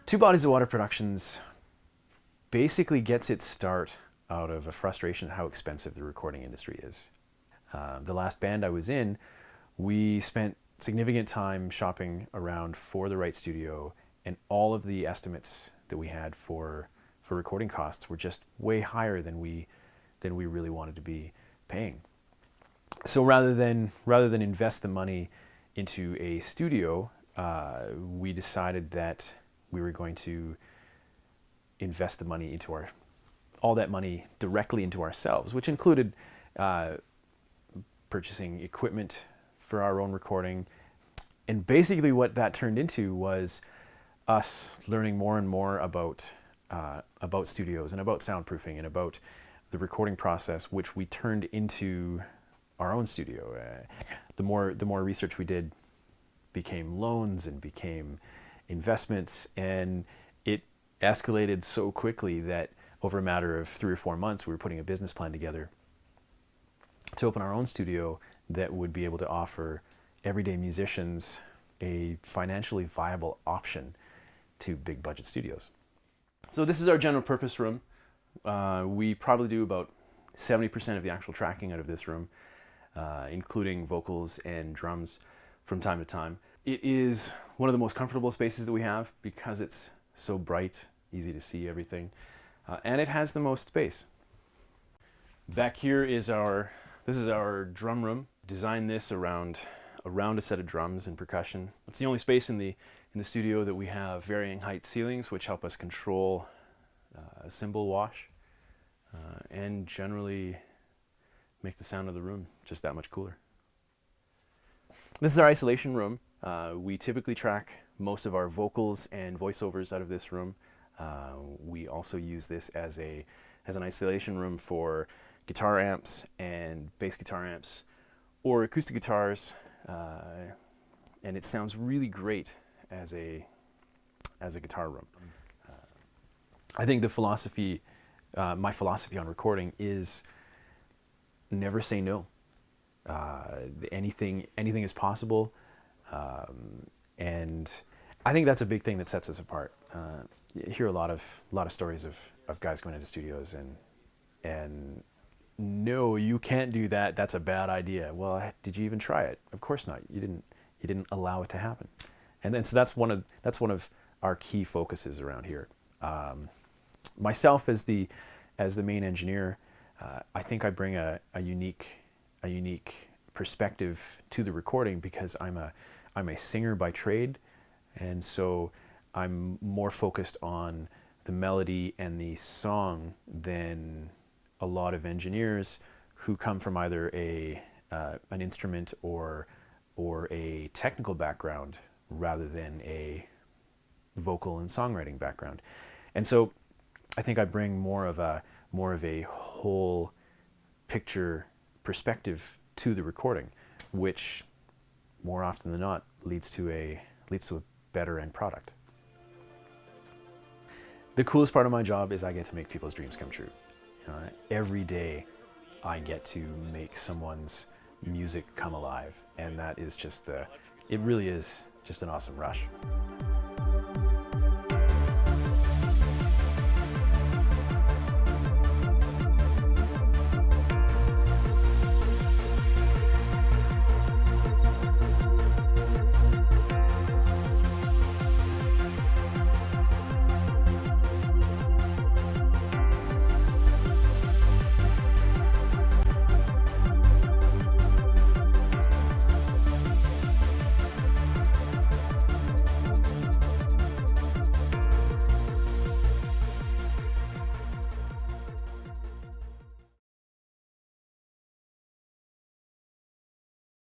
Two Bodies of Water Productions basically gets its start out of a frustration at how expensive the recording industry is. The last band I was in, we spent significant time shopping around for the right studio, and all of the estimates that we had for recording costs were just way higher than we really wanted to be paying. So rather than invest the money into a studio, we decided that we were going to invest the money into all that money directly into ourselves, which included purchasing equipment for our own recording. And basically what that turned into was us learning more and more about studios and about soundproofing and about the recording process, which we turned into our own studio. The more research we did became loans and became investments, and it escalated so quickly that over a matter of 3 or 4 months, we were putting a business plan together to open our own studio that would be able to offer everyday musicians a financially viable option to big budget studios. So this is our general purpose room. We probably do about 70% of the actual tracking out of this room, including vocals and drums from time to time. It is one of the most comfortable spaces that we have because it's so bright, easy to see everything, and it has the most space. Back here is this is our drum room. Designed this around a set of drums and percussion. It's the only space in the studio that we have varying height ceilings, which help us control cymbal wash and generally make the sound of the room just that much cooler. This is our isolation room. We typically track most of our vocals and voiceovers out of this room. We also use this as an isolation room for guitar amps and bass guitar amps or acoustic guitars, and it sounds really great as a guitar room. I think my philosophy on recording is never say no. Anything is possible, and I think that's a big thing that sets us apart. You hear a lot of stories of guys going into studios and no, you can't do that. That's a bad idea. Well, did you even try it? Of course not. You didn't allow it to happen. And then so that's one of our key focuses around here. Myself as the main engineer, I think I bring a unique perspective to the recording because I'm a singer by trade, and so I'm more focused on the melody and the song than a lot of engineers who come from either an instrument or a technical background rather than a vocal and songwriting background. And so I think I bring more of a whole picture perspective to the recording, which more often than not leads to a better end product. The coolest part of my job is I get to make people's dreams come true. Every day I get to make someone's music come alive, and that is it really is just an awesome rush.